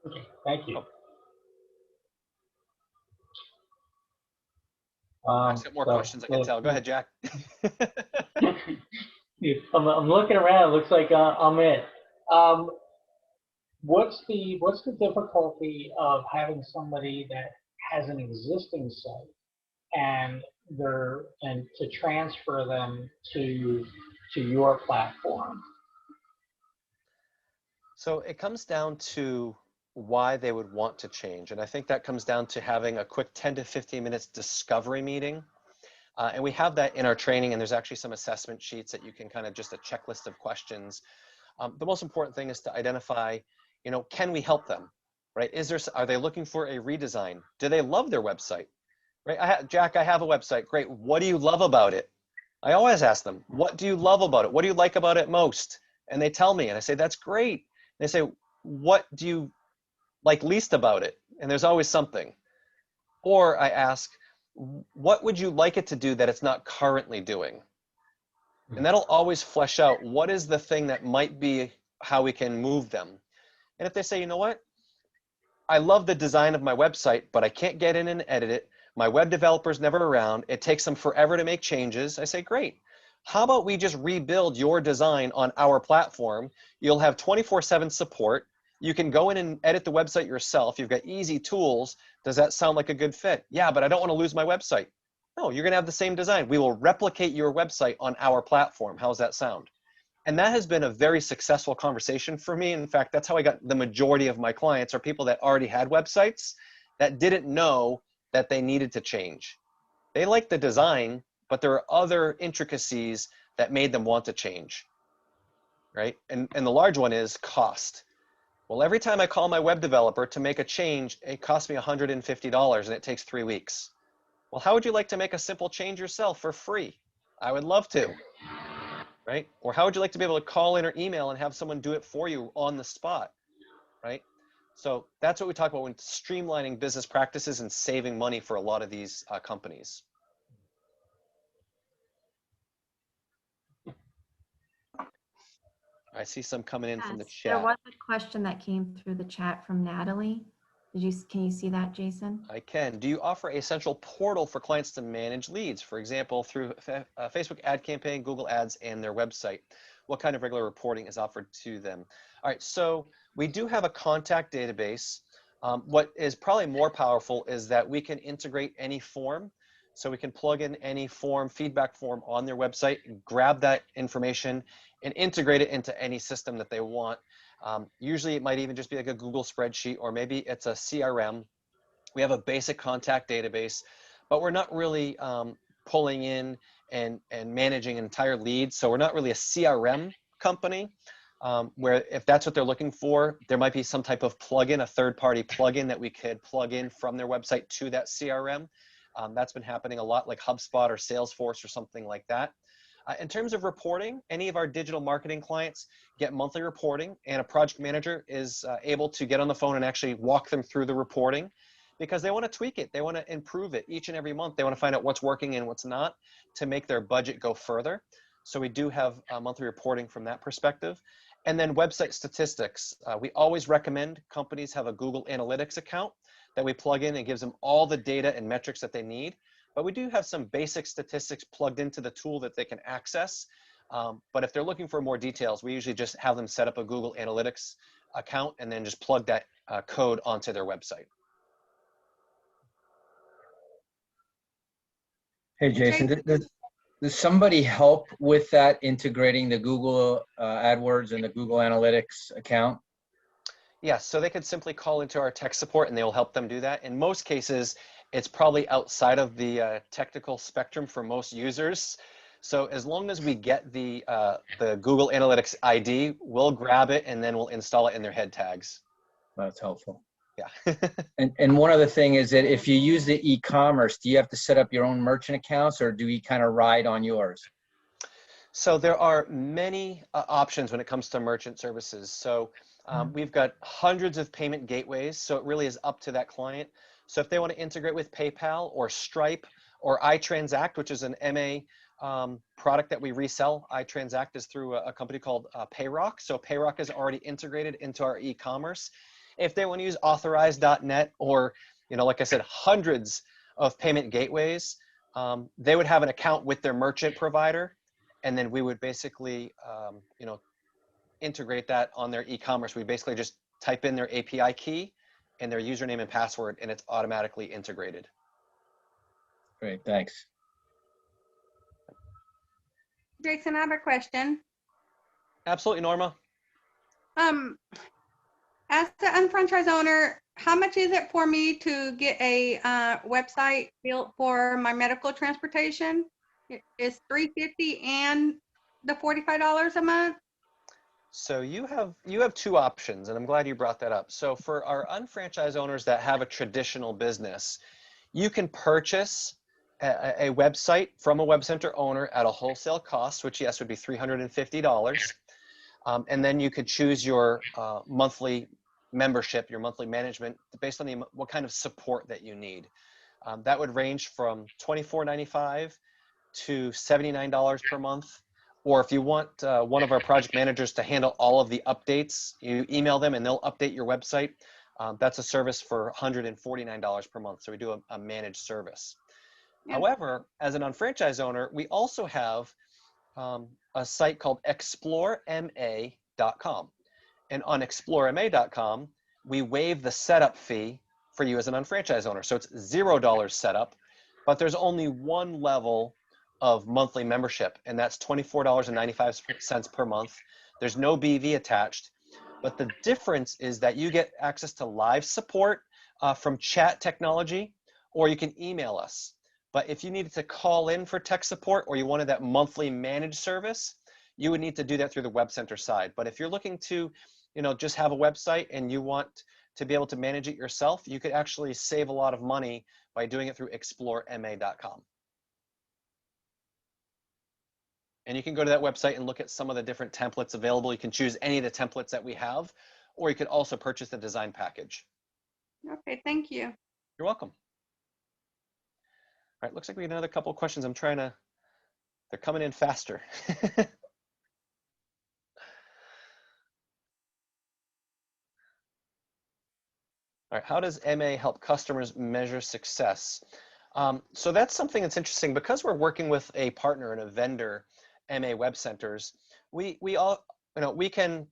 Okay, thank you. I just got more questions, I can tell. Go ahead, Jack. I'm looking around. It looks like I'm it. Um, what's the difficulty of having somebody that has an existing site and to transfer them to your platform? So it comes down to why they would want to change. And I think that comes down to having a quick 10 to 15 minutes discovery meeting. And we have that in our training, and there's actually some assessment sheets that you can kind of just a checklist of questions. The most important thing is to identify, can we help them, right? Are they looking for a redesign? Do they love their website, right? Jack, I have a website. Great. What do you love about it? I always ask them, what do you love about it? What do you like about it most? And they tell me, and I say, that's great. They say, what do you like least about it? And there's always something. Or I ask, what would you like it to do that it's not currently doing? And that'll always flesh out what is the thing that might be how we can move them. And if they say, you know what, I love the design of my website, but I can't get in and edit it. My web developer's never around. It takes them forever to make changes. I say, great. How about we just rebuild your design on our platform? You'll have 24/7 support. You can go in and edit the website yourself. You've got easy tools. Does that sound like a good fit? Yeah, but I don't want to lose my website. No, you're going to have the same design. We will replicate your website on our platform. How's that sound? And that has been a very successful conversation for me. In fact, that's how I got the majority of my clients are people that already had websites that didn't know that they needed to change. They liked the design, but there are other intricacies that made them want to change, right? And the large one is cost. Well, every time I call my web developer to make a change, it costs me $150 and it takes 3 weeks. Well, how would you like to make a simple change yourself for free? I would love to, right? Or how would you like to be able to call in or email and have someone do it for you on the spot, right? So that's what we talk about when streamlining business practices and saving money for a lot of these companies. I see some coming in from the chat. There was a question that came through the chat from Natalie. Can you see that, Jason? I can. Do you offer a central portal for clients to manage leads, for example, through Facebook ad campaign, Google Ads, and their website? What kind of regular reporting is offered to them? All right, so we do have a contact database. What is probably more powerful is that we can integrate any form. So we can plug in any form, feedback form on their website, grab that information, and integrate it into any system that they want. Usually it might even just be like a Google spreadsheet, or maybe it's a CRM. We have a basic contact database, but we're not really pulling in and managing entire leads. So we're not really a CRM company, where if that's what they're looking for, there might be some type of plugin, a third-party plugin that we could plug in from their website to that CRM. That's been happening a lot, like HubSpot or Salesforce or something like that. In terms of reporting, any of our digital marketing clients get monthly reporting, and a project manager is able to get on the phone and actually walk them through the reporting, because they want to tweak it. They want to improve it each and every month. They want to find out what's working and what's not to make their budget go further. So we do have monthly reporting from that perspective. And then website statistics. We always recommend companies have a Google Analytics account that we plug in and gives them all the data and metrics that they need. But we do have some basic statistics plugged into the tool that they can access. But if they're looking for more details, we usually just have them set up a Google Analytics account and then just plug that code onto their website. Hey, Jason, does somebody help with that, integrating the Google AdWords and the Google Analytics account? Yes, so they could simply call into our tech support and they will help them do that. In most cases, it's probably outside of the technical spectrum for most users. So as long as we get the Google Analytics ID, we'll grab it and then we'll install it in their head tags. That's helpful. Yeah. And one other thing is that if you use the e-commerce, do you have to set up your own merchant accounts, or do we kind of ride on yours? So there are many options when it comes to merchant services. So we've got hundreds of payment gateways, so it really is up to that client. So if they want to integrate with PayPal or Stripe or iTransact, which is an MA product that we resell, iTransact is through a company called Payrock. So Payrock is already integrated into our e-commerce. If they want to use authorized.net or, like I said, hundreds of payment gateways, they would have an account with their merchant provider, and then we would basically, you know, integrate that on their e-commerce. We basically just type in their API key and their username and password, and it's automatically integrated. Great, thanks. Jason, I have a question. Absolutely, Norma. As the unfranchised owner, how much is it for me to get a website built for my medical transportation? It's $350 and the $45 a month. So you have two options, and I'm glad you brought that up. So for our unfranchised owners that have a traditional business, you can purchase a website from a web center owner at a wholesale cost, which yes would be $350. And then you could choose your monthly membership, your monthly management, based on what kind of support that you need. That would range from $24.95 to $79 per month. Or if you want one of our project managers to handle all of the updates, you email them and they'll update your website. That's a service for $149 per month. So we do a managed service. Yeah. However, as an unfranchised owner, we also have a site called explorema.com. And on explorema.com, we waive the setup fee for you as an unfranchised owner. So it's $0 setup, but there's only one level of monthly membership, and that's $24.95 per month. There's no BV attached, but the difference is that you get access to live support from chat technology, or you can email us. But if you needed to call in for tech support, or you wanted that monthly managed service, you would need to do that through the web center side. But if you're looking to, you know, just have a website and you want to be able to manage it yourself, you could actually save a lot of money by doing it through explorema.com. And you can go to that website and look at some of the different templates available. You can choose any of the templates that we have, or you could also purchase the design package. Okay, thank you. You're welcome. All right, looks like we have another couple of questions. They're coming in faster. All right, how does MA help customers measure success? So that's something that's interesting because we're working with a partner and a vendor, MA Web Centers. We all, you know, we can,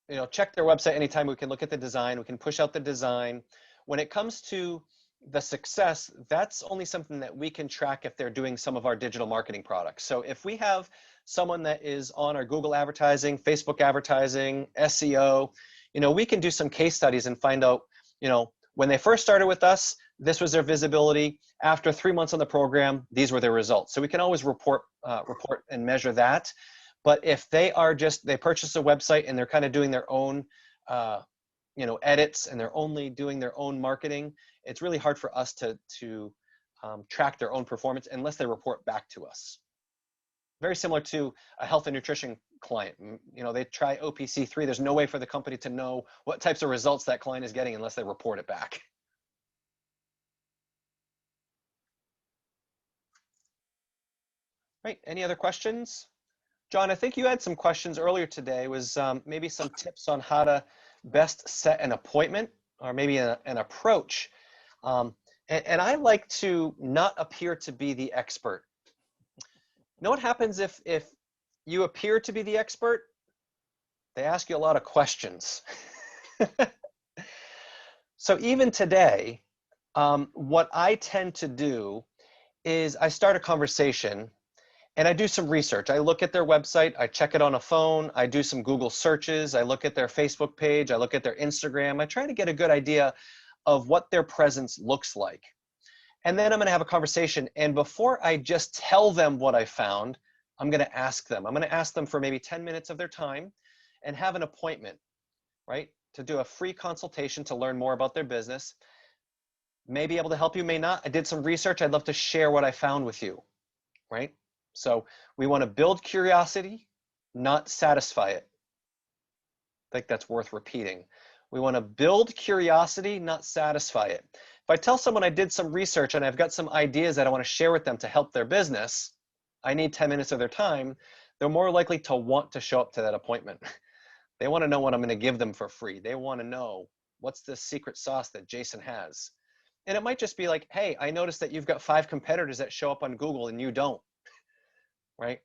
you know, check their website anytime. We can look at the design. We can push out the design. When it comes to the success, that's only something that we can track if they're doing some of our digital marketing products. So if we have someone that is on our Google advertising, Facebook advertising, SEO, you know, we can do some case studies and find out, you know, when they first started with us, this was their visibility. After 3 months on the program, these were their results. So we can always report and measure that. But if they are they purchase a website and they're kind of doing their own, you know, edits, and they're only doing their own marketing, it's really hard for us to track their own performance unless they report back to us. Very similar to a health and nutrition client. You know, they try OPC3. There's no way for the company to know what types of results that client is getting unless they report it back. Right, any other questions? John, I think you had some questions earlier today, was maybe some tips on how to best set an appointment, or maybe an approach. And I like to not appear to be the expert. You know what happens if you appear to be the expert? They ask you a lot of questions. So even today, what I tend to do is I start a conversation and I do some research. I look at their website, I check it on a phone, I do some Google searches, I look at their Facebook page, I look at their Instagram. I try to get a good idea of what their presence looks like. And then I'm gonna have a conversation, and before I just tell them what I found, I'm gonna ask them. I'm gonna ask them for maybe 10 minutes of their time and have an appointment, right? To do a free consultation to learn more about their business. May be able to help you, may not. I did some research, I'd love to share what I found with you, right? So we wanna build curiosity, not satisfy it. I think that's worth repeating. We wanna build curiosity, not satisfy it. If I tell someone I did some research and I've got some ideas that I want to share with them to help their business, I need 10 minutes of their time, they're more likely to want to show up to that appointment. They want to know what I'm going to give them for free. They want to know, what's the secret sauce that Jason has? And it might just be like, hey, I noticed that you've got 5 competitors that show up on Google and you don't, right?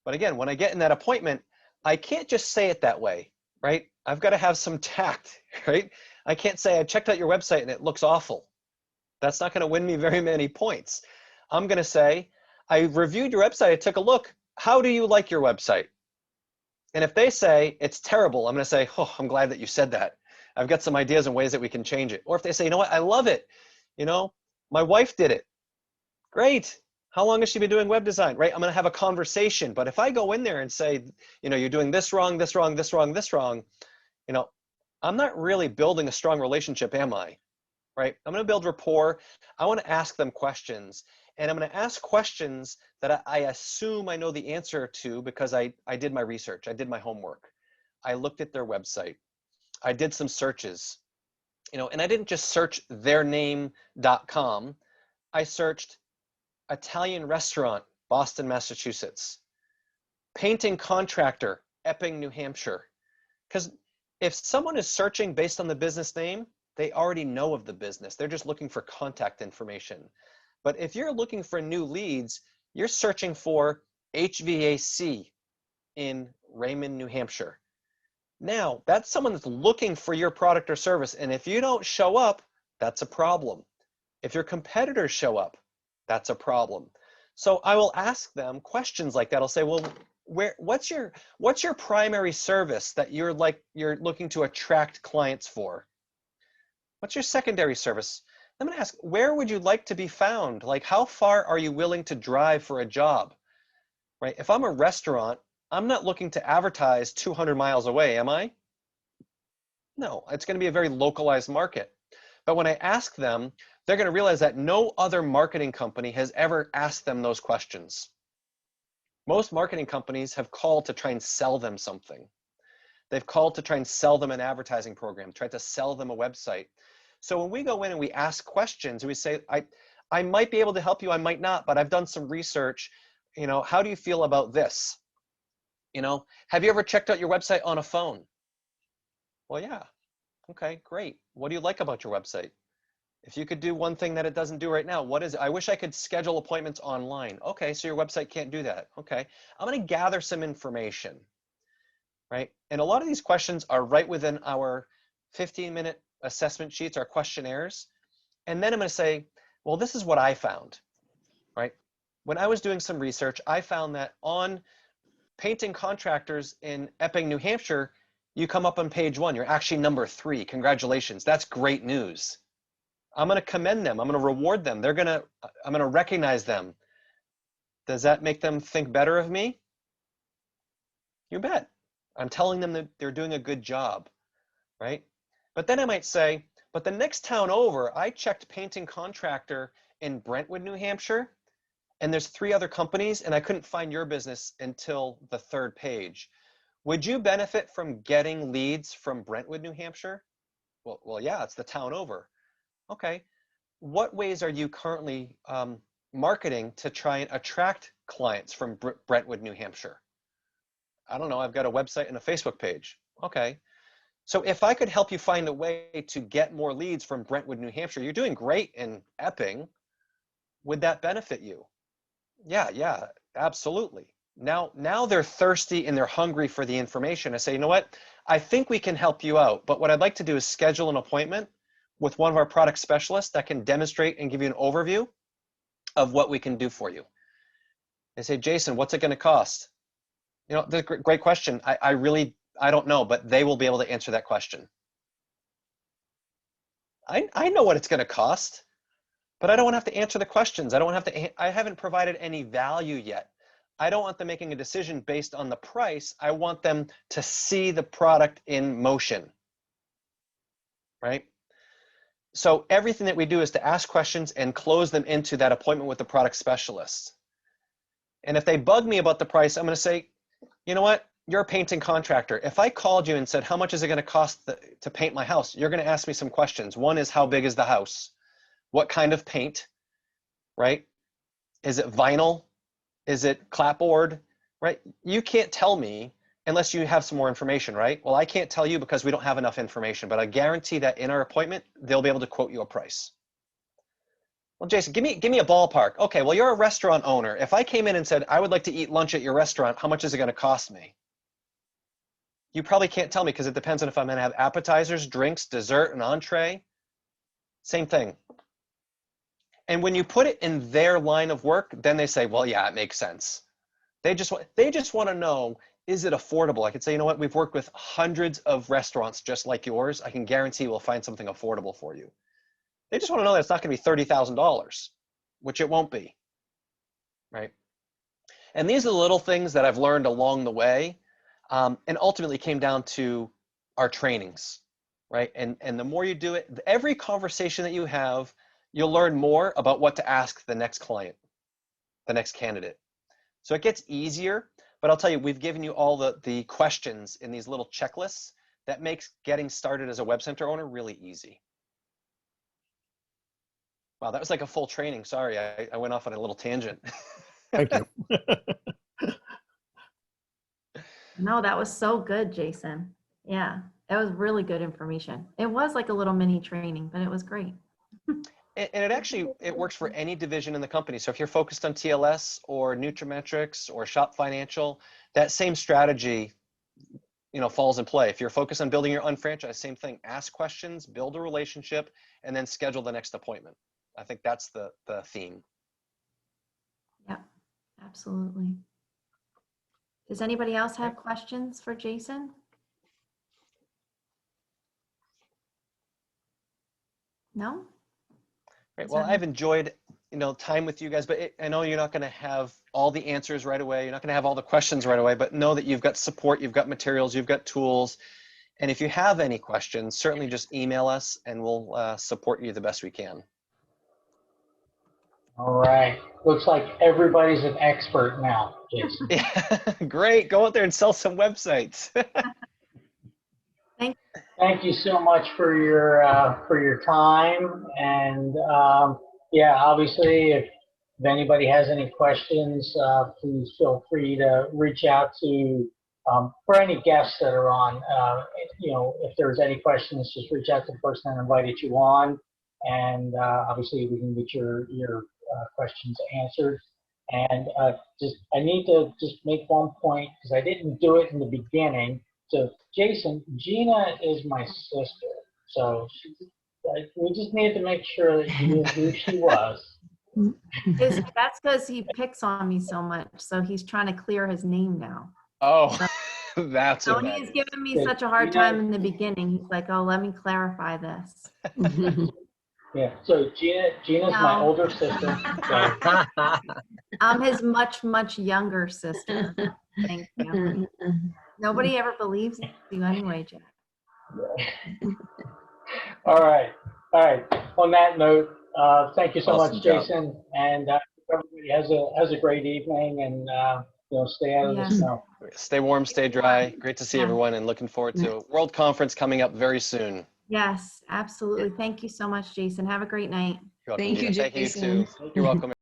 But again, when I get in that appointment, I can't just say it that way, right? I've got to have some tact, right? I can't say I checked out your website and it looks awful. That's not going to win me very many points. I'm going to say, I reviewed your website, I took a look. How do you like your website? And if they say it's terrible, I'm going to say, oh, I'm glad that you said that. I've got some ideas and ways that we can change it. Or if they say, you know what, I love it. You know, my wife did it. Great. How long has she been doing web design, right? I'm going to have a conversation. But if I go in there and say, you know, you're doing this wrong, this wrong, this wrong, this wrong, you know, I'm not really building a strong relationship, am I? Right? I'm going to build rapport. I want to ask them questions. And I'm going to ask questions that I assume I know the answer to because I did my research. I did my homework. I looked at their website. I did some searches, you know, and I didn't just search theirname.com. I searched Italian restaurant, Boston, Massachusetts, painting contractor, Epping, New Hampshire. Because if someone is searching based on the business name, they already know of the business. They're just looking for contact information. But if you're looking for new leads, you're searching for HVAC in Raymond, New Hampshire. Now, that's someone that's looking for your product or service. And if you don't show up, that's a problem. If your competitors show up, that's a problem. So I will ask them questions like that. I'll say, well, what's your primary service that you're looking to attract clients for? What's your secondary service? I'm going to ask, where would you like to be found? Like, how far are you willing to drive for a job? Right? If I'm a restaurant, I'm not looking to advertise 200 miles away, am I? No, it's going to be a very localized market. But when I ask them, they're going to realize that no other marketing company has ever asked them those questions. Most marketing companies have called to try and sell them something. They've called to try and sell them an advertising program, tried to sell them a website. So when we go in and we ask questions, we say, I might be able to help you, I might not, but I've done some research. You know, how do you feel about this? You know, have you ever checked out your website on a phone? Well, yeah. Okay, great. What do you like about your website? If you could do one thing that it doesn't do right now, what is it? I wish I could schedule appointments online. Okay, so your website can't do that. Okay, I'm going to gather some information, right? And a lot of these questions are right within our 15-minute assessment sheets, our questionnaires. And then I'm going to say, well, this is what I found, right? When I was doing some research, I found that on painting contractors in Epping, New Hampshire, you come up on page 1. You're actually number 3. Congratulations. That's great news. I'm going to commend them. I'm going to reward them. I'm going to recognize them. Does that make them think better of me? You bet. I'm telling them that they're doing a good job, right? But then I might say, but the next town over, I checked painting contractor in Brentwood, New Hampshire, and there's 3 other companies, and I couldn't find your business until the 3rd page. Would you benefit from getting leads from Brentwood, New Hampshire? Well, yeah, it's the town over. Okay. What ways are you currently marketing to try and attract clients from Brentwood, New Hampshire? I don't know. I've got a website and a Facebook page. Okay. So if I could help you find a way to get more leads from Brentwood, New Hampshire, you're doing great in Epping. Would that benefit you? Yeah, absolutely. Now they're thirsty and they're hungry for the information. I say, you know what? I think we can help you out, but what I'd like to do is schedule an appointment with one of our product specialists that can demonstrate and give you an overview of what we can do for you. They say, Jason, what's it going to cost? You know, that's a great question. I don't know, but they will be able to answer that question. I know what it's going to cost, but I don't want to have to answer the questions. I haven't provided any value yet. I don't want them making a decision based on the price. I want them to see the product in motion, right? So everything that we do is to ask questions and close them into that appointment with the product specialist. And if they bug me about the price, I'm going to say, you know what? You're a painting contractor. If I called you and said, how much is it going to cost to paint my house? You're going to ask me some questions. One is, how big is the house? What kind of paint, right? Is it vinyl? Is it clapboard, right? You can't tell me unless you have some more information, right? Well, I can't tell you because we don't have enough information, but I guarantee that in our appointment, they'll be able to quote you a price. Well, Jason, give me a ballpark. Okay, well, you're a restaurant owner. If I came in and said, I would like to eat lunch at your restaurant, how much is it going to cost me? You probably can't tell me because it depends on if I'm going to have appetizers, drinks, dessert, and entree. Same thing. And when you put it in their line of work, then they say, well, yeah, it makes sense. They just want to know, is it affordable? I could say, you know what, we've worked with hundreds of restaurants just like yours. I can guarantee we'll find something affordable for you. They just want to know that it's not going to be $30,000, which it won't be, right? And these are the little things that I've learned along the way, and ultimately came down to our trainings, right? And the more you do it, every conversation that you have, you'll learn more about what to ask the next client, the next candidate. So it gets easier, but I'll tell you, we've given you all the questions in these little checklists that makes getting started as a web center owner really easy. Wow, that was like a full training. Sorry, I went off on a little tangent. Thank you. No, that was so good, Jason. Yeah, that was really good information. It was like a little mini training, but it was great. And it works for any division in the company. So if you're focused on TLS or Nutrimetrics or Shop Financial, that same strategy, falls in play. If you're focused on building your unfranchised, same thing. Ask questions, build a relationship, and then schedule the next appointment. I think that's the theme. Yeah, absolutely. Does anybody else have questions for Jason? No? Right. Well, I've enjoyed, time with you guys, but I know you're not going to have all the answers right away. You're not going to have all the questions right away, but know that you've got support, you've got materials, you've got tools. And if you have any questions, certainly just email us and we'll support you the best we can. All right. Looks like everybody's an expert now, Jason. Yeah, great. Go out there and sell some websites. Thank you so much for your time. And yeah, obviously, if anybody has any questions, please feel free to reach out to for any guests that are on. If there's any questions, just reach out to the person that invited you on, and obviously we can get your questions answered. And I need to just make one point because I didn't do it in the beginning. So Jason, Gina is my sister, so we just needed to make sure that you knew who she was. That's because he picks on me so much, so he's trying to clear his name now. Oh, that's So what that he's is. giving me such a hard time in the beginning. He's like, "Oh, let me clarify this." Yeah. So Gina's my No. older sister. So. I'm his much, much younger sister. Thank you. Nobody ever believes you anyway, Jack. All right. On that note, thank you so Awesome much, job. Jason, and everybody has a great evening, and stay out of the snow. Stay warm, stay dry. Great to see Yeah. everyone, and looking forward to a World Conference coming up very soon. Yes, absolutely. Thank you so much, Jason. Have a great night. You're welcome, Thank you, Gina. Thank you Jason. too. You're welcome.